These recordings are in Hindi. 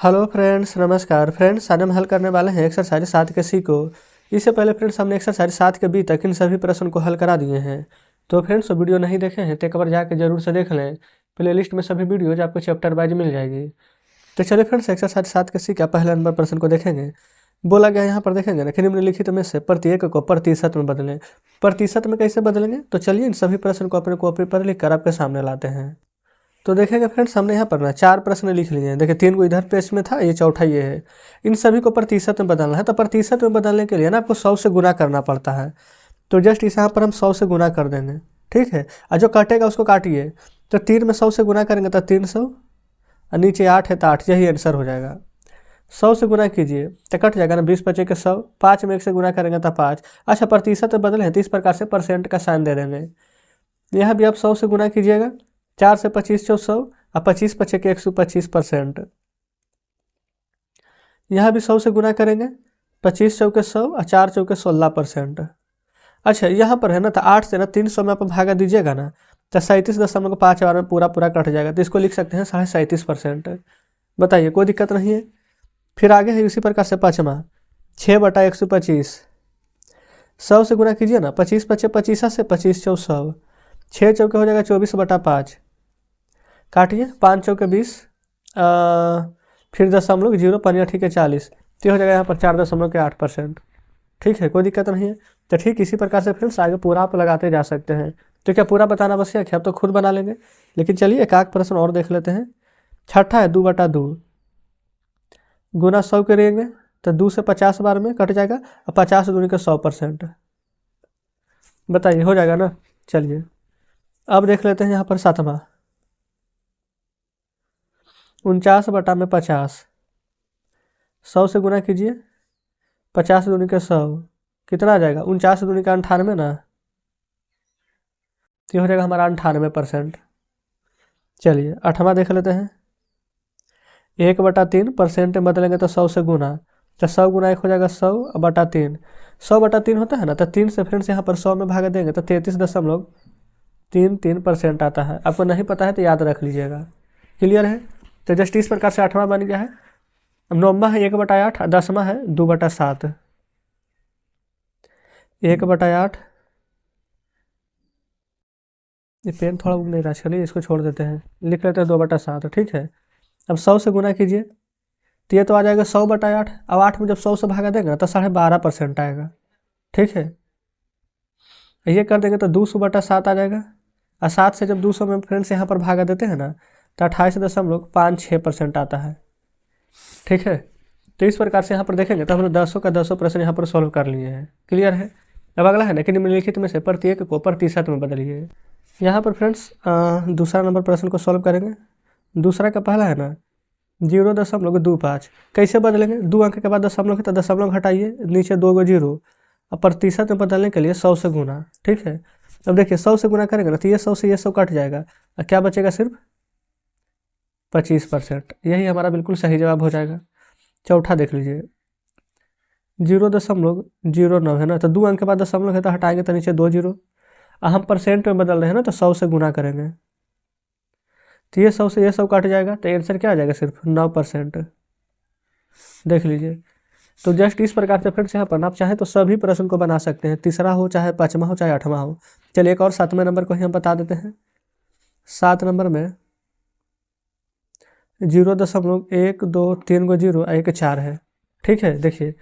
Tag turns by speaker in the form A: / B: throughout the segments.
A: हेलो फ्रेंड्स, नमस्कार फ्रेंड्स। आज हम हल करने वाले हैं एक्सरसाइज 7 के सी को। इससे पहले फ्रेंड्स हमने एक्सरसाइज 7 के बी तक इन सभी प्रश्न को हल करा दिए हैं। तो फ्रेंड्स वीडियो नहीं देखे हैं तो एक बार जाकर जरूर से देख लें। प्लेलिस्ट में सभी वीडियोज आपको चैप्टर वाइज मिल जाएगी। तो चलिए फ्रेंड्स एक्सरसाइज 7 के सी का पहला नंबर प्रश्न को देखेंगे। बोला गया यहाँ पर देखेंगे ना कि निम्नलिखित में से प्रत्येक को प्रतिशत में बदलें। प्रतिशत में कैसे बदलेंगे, तो चलिए इन सभी प्रश्न को अपने कॉपी पर लिख कर आपके सामने लाते हैं। तो देखेंगे फ्रेंड्स, हमने यहाँ पर ना 4 प्रश्न लिख लिए हैं। देखिए 3 को इधर पेज में था, ये चौथा ये है। इन सभी को प्रतिशत में बदलना है। तो प्रतिशत में बदलने के लिए ना आपको 100 से गुना करना पड़ता है। तो जस्ट इस यहाँ पर हम 100 से गुना कर देंगे, ठीक है। और जो कटेगा उसको काटिए। तो 3 में 100 से गुना करेंगे तो 300, और नीचे 8 है तो 8, यही आंसर हो जाएगा। 100 से गुना कीजिए तो कट जाएगा ना, 20 बचे के 100। 5 में 1 से गुना करेंगे तो 5। अच्छा, प्रतिशत में बदले हैं तो इस प्रकार से परसेंट का साइन दे देंगे। यहाँ भी आप 100 से गुना कीजिएगा। 4 से 25 चौ 100, और 25 बचे के 125%। यहाँ भी 100 से गुना करेंगे, 25 चौके 100 और 4 चौके 16%। अच्छा, यहाँ पर है ना, तो 8 से ना 300 में आप भागा दीजिएगा ना, तो 37.5 बार में पूरा कट जाएगा। तो इसको लिख सकते हैं 37.5%। बताइए, कोई दिक्कत नहीं है। फिर आगे है उसी प्रकार से पाँचवा, 6/125। 100 से गुना कीजिए ना, 25 बचे 25 से 25 चौ 100, 6 चौके हो जाएगा 24/5। काटिए, 5 चौके 20, फिर 0.0 5 ठीक है 40, तो हो जाएगा यहाँ पर 4.8%। ठीक है, कोई दिक्कत नहीं है। तो ठीक इसी प्रकार से फ्रेंड्स आगे पूरा आप लगाते जा सकते हैं। तो क्या पूरा बताना आवश्यक है, आप तो खुद बना लेंगे। लेकिन चलिए एक आध प्रश्न और देख लेते हैं। छठा है 2/2, गुना 100 करेंगे तो 2 से 50 बार में कट जाएगा, और 50 दूनी का 100%। बताइए, हो जाएगा ना। चलिए अब देख लेते हैं यहाँ पर सातवां, 49/50। 100 से गुना कीजिए, 50 दूनी का 100, कितना आ जाएगा, 49 दूनी का 98 ना, तो हो जाएगा हमारा 98%। चलिए आठवां देख लेते हैं। 1/3 परसेंट में बदलेंगे तो 100 से गुना, तो 100 गुना 1 हो जाएगा 100/3। 100/3 होता है ना, तो 3 से फ्रेंड्स यहाँ पर 100 में भाग देंगे तो 33.33% आता है। आपको नहीं पता है तो याद रख लीजिएगा। क्लियर है। तो जस्ट इस प्रकार से आठवां बन गया है। अब नौवां है 1/8, 10वां है 2/7। 1/8, ये पेन थोड़ा उग नहीं रहा, चलिए इसको छोड़ देते हैं, लिख लेते हैं 2/7। ठीक है। अब 100 से गुना कीजिए, तो ये तो आ जाएगा 100/8। अब 8 में जब 100 से भागा देंगे तो 12.5% आएगा। ठीक है, ये कर देंगे तो 200/7 आ जाएगा। और 7 से जब 200 में फ्रेंड्स यहाँ पर भागा देते हैं ना, तो 28.56% आता है। ठीक है। तो इस प्रकार से यहाँ पर देखेंगे तो हमने 10 का 10 प्रश्न यहाँ पर सॉल्व कर लिए हैं। क्लियर है। अब अगला है ना कि निम्नलिखित में से प्रत्येक को प्रतिशत में बदलिए। यहाँ पर फ्रेंड्स दूसरा नंबर प्रश्न को सॉल्व करेंगे। दूसरा का पहला है ना 0.25। कैसे बदलेंगे, 2 अंक के बाद दशमलव है तो दशमलव हटाइए, नीचे 2 गो 0। अब प्रतिशत में बदलने के लिए 100 से गुना। ठीक है। अब देखिए 100 से गुना करेंगे ना, तो ये 100 से ये 100 कट जाएगा, और क्या बचेगा, सिर्फ 25%। यही हमारा बिल्कुल सही जवाब हो जाएगा। चौथा देख लीजिए, 0.09 है ना, तो 2 अंक के बाद दशमलव है तो हटाएंगे तो नीचे 2 0। हम परसेंट में बदल रहे हैं ना, तो 100 से गुना करेंगे, तो ये 100 से ये 100 कट जाएगा, तो आंसर क्या आ जाएगा, सिर्फ 9%। देख लीजिए। तो जस्ट इस प्रकार से फ्रेंड्स यहाँ पर आप चाहें तो सभी प्रश्न को बना सकते हैं, तीसरा हो चाहे पाँचवा हो चाहे आठवां हो। चलिए एक और 7वें नंबर को ही हम बता देते हैं। 7 नंबर में 0.1 2 3 गो 0 1 4 है। ठीक है। देखिए,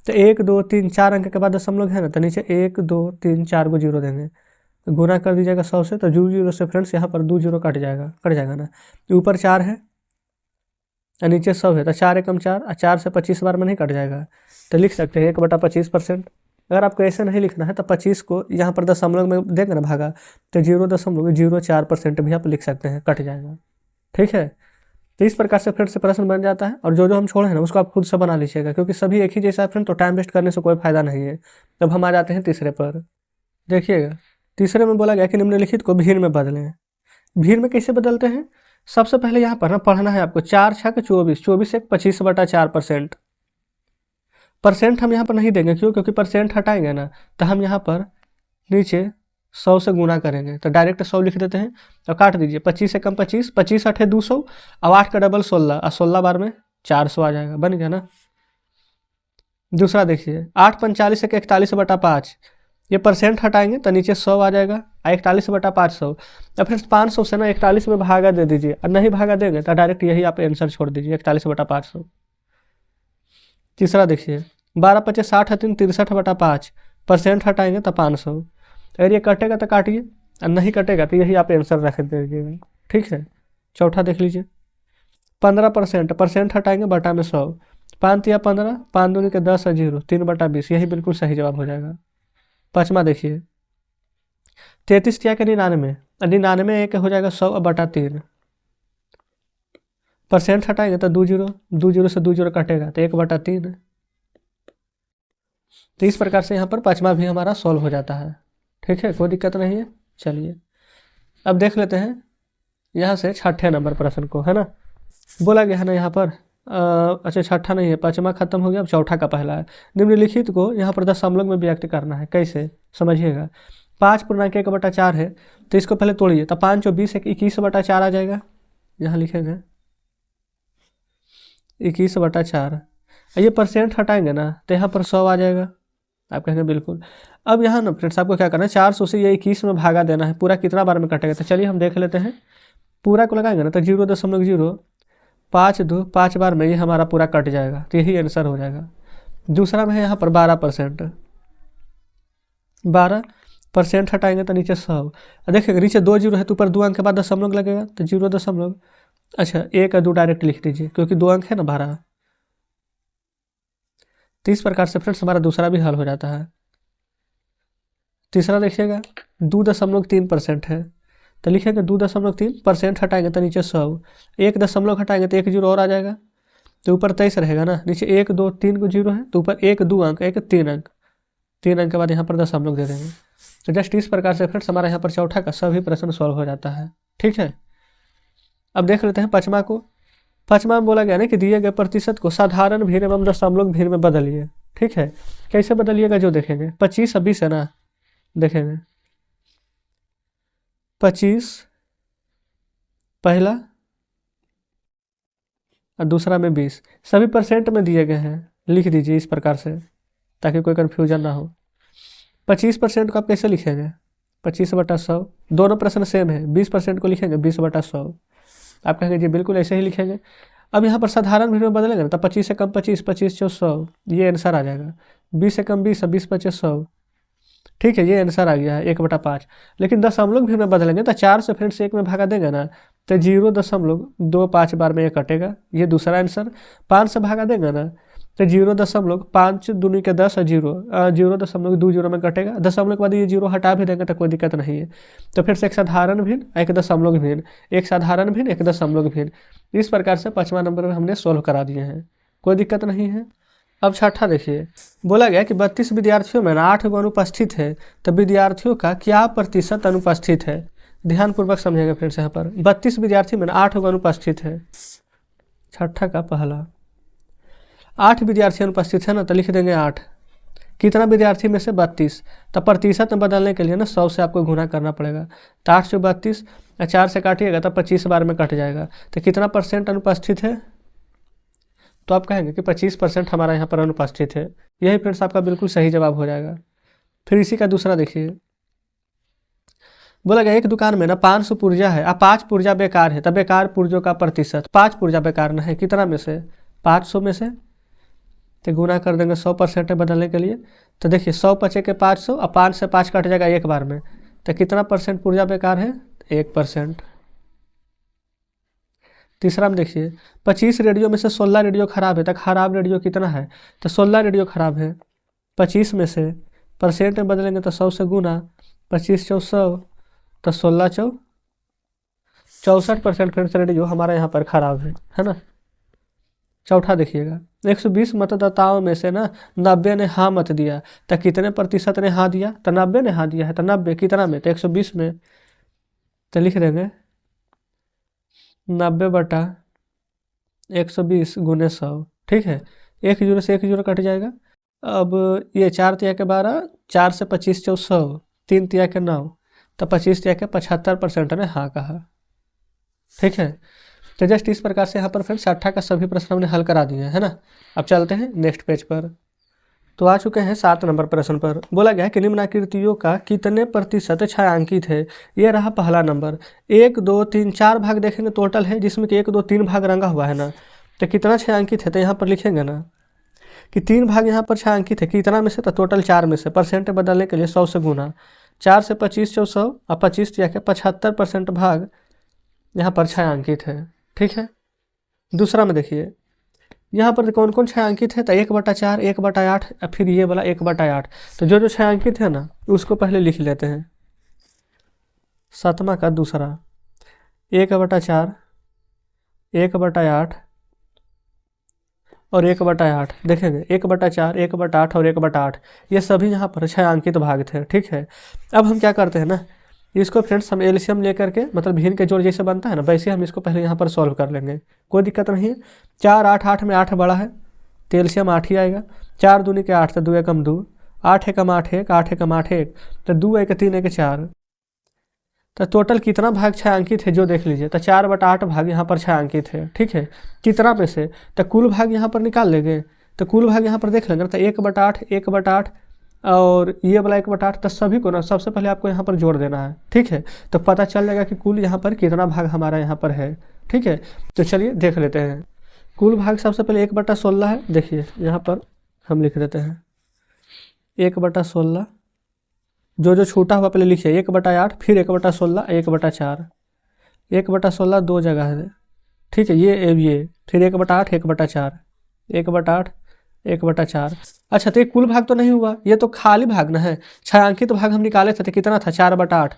A: तो 1 2 3 4 अंक के बाद दशमलव है ना, तो नीचे 1 2 3 4 गो 0 देंगे, गुना कर दीजिएगा 100 से, तो 0 से फ्रेंड्स यहाँ पर 2 0 कट जाएगा ना। ऊपर 4 है और नीचे 100 है, तो 4 एकम 4, और 4 से 25 बार में नहीं कट जाएगा, तो लिख सकते हैं 1/25%। अगर आपको ऐसे नहीं लिखना है तो 25 को यहाँ पर दशमलव में देंगे ना भागा, तो 0.04% भी आप लिख सकते हैं, कट जाएगा। ठीक है। तो इस प्रकार से फ्रेंड से प्रश्न बन जाता है। और जो हम छोड़े हैं ना उसको आप खुद से बना लीजिएगा, क्योंकि सभी एक ही जैसा है फ्रेंड, तो टाइम वेस्ट करने से कोई फायदा नहीं है। तब हम आ जाते हैं तीसरे पर। देखिएगा, तीसरे में बोला गया कि निम्नलिखित को भीड़ में बदलें। भीड़ में कैसे बदलते हैं, सबसे पहले यहाँ पर ना पढ़ना है आपको 4 6 24, 24 1 25/4%। परसेंट हम यहाँ पर नहीं देंगे, क्यों, क्योंकि परसेंट हटाएंगे ना, तो हम यहाँ पर नीचे 100 से गुना करेंगे, तो डायरेक्ट 100 लिख देते हैं। तो काट दीजिए, 25 से कम 25, 25 8 200, अब 8 का डबल 16, और 16 बार में 400 आ जाएगा, बन गया ना। दूसरा देखिए 8 45 एक 41/5, ये परसेंट हटाएंगे तो नीचे 100 आ जाएगा, 41/500। अब फिर 500 से ना 41 में भागा दे दीजिए, और नहीं भागा देंगे तो डायरेक्ट यही आप आंसर छोड़ दीजिए 41/500। तीसरा देखिए 12 × 5 = 60 × 3 = 63/5, परसेंट हटाएंगे तो 500। अगर ये कटेगा तो काटिए, और नहीं कटेगा तो यही आप आंसर रख दीजिएगा, ठीक है। चौथा देख लीजिए 15%, परसेंट हटाएंगे बटा में 100, 5 × 15, 5 दूनी के 10 और 0, 3/20, यही बिल्कुल सही जवाब हो जाएगा। पाँचवा देखिए 33 × 99, 99 एक हो जाएगा 100/3, परसेंट हटाएंगे तो 2 0, 2 0 से 2 0 कटेगा तो 1/3। तो इस प्रकार से यहाँ पर पाँचवा भी हमारा सॉल्व हो जाता है, ठीक है, कोई दिक्कत नहीं है। चलिए अब देख लेते हैं यहाँ से छठे नंबर प्रश्न को, है ना। बोला गया है ना यहाँ पर अच्छा छठा नहीं है, पाँचवा खत्म हो गया, अब चौथा का पहला है। निम्नलिखित को यहाँ पर दशमलव में व्यक्त करना है, कैसे समझिएगा। 5.1/4 है, तो इसको पहले तोड़िए, तो 5 × 20 = 21/4 आ जाएगा। यहाँ लिखेंगे 21/4, ये परसेंट हटाएंगे ना तो यहाँ पर 100 आ जाएगा। आप कहेंगे बिल्कुल। अब यहाँ ना फ्रेंड्स आपको क्या करना है, 400 से ये 21 में भागा देना है, पूरा कितना बार में कटेगा। तो चलिए हम देख लेते हैं, पूरा को लगाएंगे ना तो 0.0, 5 2 5 बार में ये हमारा पूरा कट जाएगा, तो यही आंसर हो जाएगा। दूसरा में है यहाँ पर 12%, 12% हटाएंगे तो नीचे 100। देखिएगा नीचे 2 0 है तो ऊपर 2 अंक के बाद दशमलव लगेगा, तो 0. अच्छा 1 और 2 डायरेक्ट लिख दीजिए, क्योंकि 2 अंक है ना 12। तो इस प्रकार से फ्रेंड्स हमारा दूसरा भी हल हो जाता है। तीसरा देखिएगा 2.3% है, तो लिखेंगे 2.3%, हटाएंगे तो नीचे 100, 1 दशमलव हटाएंगे तो 1 0 और आ जाएगा, तो ऊपर 23 रहेगा ना, नीचे 1 2 3 को 0 है, तो ऊपर 1 2 अंक, 1 3 अंक, 3 अंक के बाद यहाँ पर दशमलव दे देंगे। तो जस्ट इस प्रकार से फ्रेंड्स हमारा यहाँ पर चौथा का सभी प्रश्न सॉल्व हो जाता है, ठीक है। अब देख लेते हैं पाँचवा को। पाँचवा में बोला गया ना कि दिए गए प्रतिशत को साधारण भिन्न एवं दशमलव भिन्न में बदलिए, ठीक है। कैसे बदलिएगा जो देखेंगे, 25 और 20 है ना, देखेंगे 25 पहला और दूसरा में 20, सभी परसेंट में दिए गए हैं, लिख दीजिए इस प्रकार से ताकि कोई कन्फ्यूजन ना हो। 25% को आप कैसे लिखेंगे, 25/100, दोनों प्रश्न सेम है। 20% को लिखेंगे 20/100, आप कहेंगे जी बिल्कुल ऐसे ही लिखेंगे। अब यहाँ पर साधारण भिन्न में बदलेंगे ना, तो 25 से कम 25, 25 × 100, ये आंसर आ जाएगा। 20 से कम 20, 20 × 25 100, ठीक है, ये आंसर आ गया है 1/5। लेकिन दशमलव भिन्न में बदलेंगे तो 4 से फ्रेंड्स 1 में भागा देंगे ना, तो 0.25 बार में ये कटेगा, ये दूसरा आंसर। 5 से भागा देंगे ना तो 0.5 दूनी के 10 और 0.20 में कटेगा, दशमलव के बाद ये 0 हटा भी देंगे तो कोई दिक्कत नहीं है। तो फिर से एक साधारण भिन्न, एक दशमलव भिन्न, एक साधारण भिन्न, एक दशमलव भिन्न, इस प्रकार से 5वां नंबर में हमने सोल्व करा दिए हैं, कोई दिक्कत नहीं है। अब छठा देखिए, बोला गया कि 32 विद्यार्थियों में 8 गो अनुपस्थित है, तो विद्यार्थियों का क्या प्रतिशत अनुपस्थित है। ध्यानपूर्वक समझेंगे फ्रेंड्स, यहाँ पर 32 विद्यार्थी में 8 गो अनुपस्थित है। छठा का पहला 8 विद्यार्थी अनुपस्थित है ना, तो लिख देंगे 8, कितना विद्यार्थी में से 32, तो प्रतिशत में बदलने के लिए ना 100 से आपको गुना करना पड़ेगा। तो 8 से 32, 4 से काटिएगा तो 25 बार में कट जाएगा, तो कितना परसेंट अनुपस्थित है, तो आप कहेंगे कि 25% हमारा यहाँ पर अनुपस्थित है। यही फ्रेंड्स आपका बिल्कुल सही जवाब हो जाएगा। फिर इसी का दूसरा देखिए, बोला गया एक दुकान में ना 500 पुर्जा है, 5 पुर्जा बेकार है, तब बेकार पुर्जों का प्रतिशत, 5 पुर्जा बेकार ना है, कितना में से, 500 में से, तो गुना कर देंगे 100% बदलने के लिए। तो देखिए 100 × 5 = 500, और 5 से 5 कट जाएगा एक बार में, तो कितना परसेंट पुर्जा बेकार है, 1%। तीसरा में देखिए 25 रेडियो में से 16 रेडियो खराब है, तो खराब रेडियो कितना है, तो 16 रेडियो खराब है। 25 में से परसेंट में बदलेंगे तो 100 से गुना, 25 × 100, तो 16 × 64% फ्रेंड्स रेडियो हमारा यहाँ पर खराब है ना। चौथा देखिएगा 120 मतदाताओं में से ना 90 ने हाँ मत दिया, तो कितने प्रतिशत ने हाँ दिया, तो 90 ने हाँ दिया है, तो 90 कितना में, तो 120 में, तो लिख देंगे 90/120 × 100, ठीक है। 1 0 से 1 0 कट जाएगा। अब ये 4 × 12, 4 से 25 × 100, 3 × 9, तो 25 × 75% ने हाँ कहा, ठीक है। तो जस्ट इस प्रकार से यहाँ पर फ्रेंड्स 6 का सभी प्रश्न हमने हल करा दिए है ना। अब चलते हैं नेक्स्ट पेज पर। तो आ चुके हैं 7 नंबर प्रश्न पर। बोला गया है कि निम्नाकृतियों का कितने प्रतिशत छायांकित है। ये रहा पहला नंबर। 1 2 3 4 भाग देखेंगे टोटल है, जिसमें कि 1 2 3 भाग रंगा हुआ है ना। तो कितना छायांकित है, तो यहाँ पर लिखेंगे ना कि 3 भाग यहाँ पर छायांकित है, कितना में से, तो टोटल 4 में से। परसेंट बदलने के लिए 100 से गुना, 4 से 25 जो 100 और 25 या 75% भाग यहाँ पर छायांकित है। ठीक है। दूसरा में देखिए यहाँ पर कौन कौन छायांकित है, तो 1/4, 1/8, फिर ये वाला 1/8। तो जो जो छायांकित है ना उसको पहले लिख लेते हैं। 7वां का दूसरा 1/4, 1/8 और 1/8 देखेंगे। 1/4, 1/8 और 1/8 ये सभी यहाँ पर छायांकित भाग थे। ठीक है। अब हम क्या करते हैं ना, इसको फ्रेंड्स हम एलसीएम लेकर के, मतलब भिन्न के जोड़ जैसे बनता है ना, वैसे हम इसको पहले यहाँ पर सॉल्व कर लेंगे, कोई दिक्कत नहीं है। 4 8 8 में 8 बड़ा है तो एलसीएम 8 ही आएगा। 4 दूनी के 8 तो 2 एकम 2, 8 एकम 8 1, 8 एकम 8 1, तो 2 1 3 1 4। तो टोटल कितना भाग छायांकित है जो देख लीजिए, तो 4/8 भाग यहाँ पर छायांकित है। ठीक है। कितना में से, तो कुल भाग यहाँ पर निकाल लेंगे। तो कुल भाग यहाँ पर देख लेंगे, तो 1/8, 1/8 और ये वाला 1/8, तो सभी को ना सबसे पहले आपको यहाँ पर जोड़ देना है। ठीक है। तो पता चल जाएगा कि कुल यहाँ पर कितना भाग हमारा यहाँ पर है। ठीक है। तो चलिए देख लेते हैं। कुल भाग सबसे पहले 1/16 है। देखिए यहाँ पर हम लिख देते हैं 1/16, जो जो छूटा हुआ पहले लिखिए 1/8, फिर 1/16, 1/4। 1/16 दो जगह है। ठीक है। ये फिर 1/8, 1/4, 1/8, 1/4। अच्छा, तो ये कुल भाग तो नहीं हुआ, ये तो खाली भाग ना है। छायांकित भाग हम निकाले थे तो कितना था, 4/8।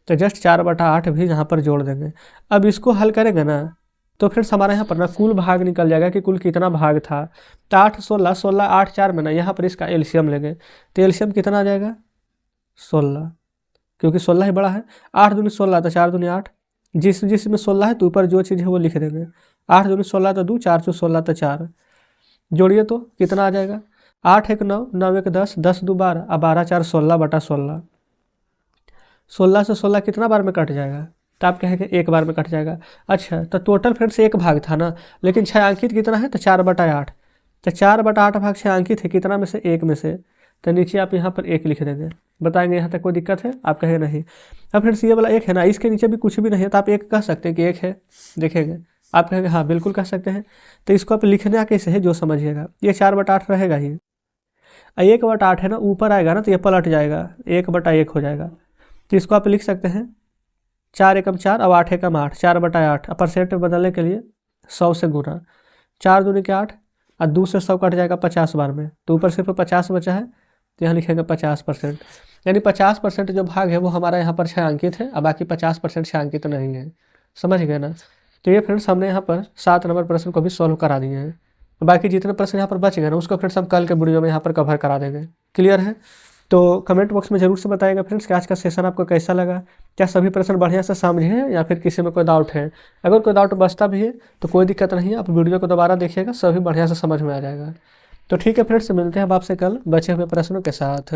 A: तो जस्ट 4/8 भी यहाँ पर जोड़ देंगे। अब इसको हल करेंगे ना तो फ्रेंड्स हमारे यहाँ पर ना कुल भाग निकल जाएगा कि कुल कितना भाग था। तो 8 16, 16 8 4 में ना यहाँ पर इसका एलसीएम लेंगे, तो एलसीएम कितना आ जाएगा 16, क्योंकि 16 ही बड़ा है। 8 दूनी 16 तो 4 दूनी 8, जिसमें 16 है तो ऊपर जो चीज़ है वो लिख देंगे। 8 दूनी 16 तो 2, 4 चू 16 तो 4। जोड़िए तो कितना आ जाएगा, 8 1 9, 9 1 10, 10 2 12 और 12 4 16/16। 16 से 16 कितना बार में कट जाएगा, तो आप कहेंगे एक बार में कट जाएगा। अच्छा, तो टोटल फ्रेंड्स एक भाग था ना, लेकिन छायांकित कितना है, तो 4/8। तो 4/8 भाग छायांकित है कितना में से, 1 में से। तो नीचे आप यहाँ पर 1 लिख देंगे। बताएंगे यहाँ तक कोई दिक्कत है, आप कहेंगे नहीं। अब फ्रेंड्स ये वाला 1 है ना, इसके नीचे भी कुछ भी नहीं है तो आप 1 कह सकते हैं कि 1 है। देखेंगे आप कहेंगे हाँ बिल्कुल कह सकते हैं। तो इसको आप लिखना कैसे है जो समझिएगा, ये 4/8 रहेगा ही। 1/8 है ना, ऊपर आएगा ना तो ये पलट जाएगा, 1/1 हो जाएगा। तो इसको आप लिख सकते हैं 4 एकम 4 और 8 एकम 8, 4/8। और परसेंट में बदलने के लिए 100 से गुना, 4 दूनी के 8 और 2 से 100 कट जाएगा 50 बार में, तो ऊपर सिर्फ 50 बचा है तो यहाँ लिखेंगे 50%। यानी 50% जो भाग है वो हमारा यहाँ पर छायांकित है और बाकी 50% छायांकित नहीं है। समझ गए ना। तो ये फ्रेंड्स हमने यहाँ पर 7 नंबर प्रश्न को भी सॉल्व करा दिए हैं। बाकी जितने प्रश्न यहाँ पर बच गए ना उसको फ्रेंड्स हम कल के वीडियो में यहाँ पर कवर करा देंगे। क्लियर है। तो कमेंट बॉक्स में जरूर से बताइएगा फ्रेंड्स कि आज का सेशन आपको कैसा लगा, क्या सभी प्रश्न बढ़िया से समझे हैं या फिर किसी में कोई डाउट है। अगर कोई डाउट बचता भी है तो कोई दिक्कत नहीं है, आप वीडियो को दोबारा देखिएगा, सभी बढ़िया से समझ में आ जाएगा। तो ठीक है फ्रेंड्स, मिलते हैं अब आपसे कल बचे हुए प्रश्नों के साथ।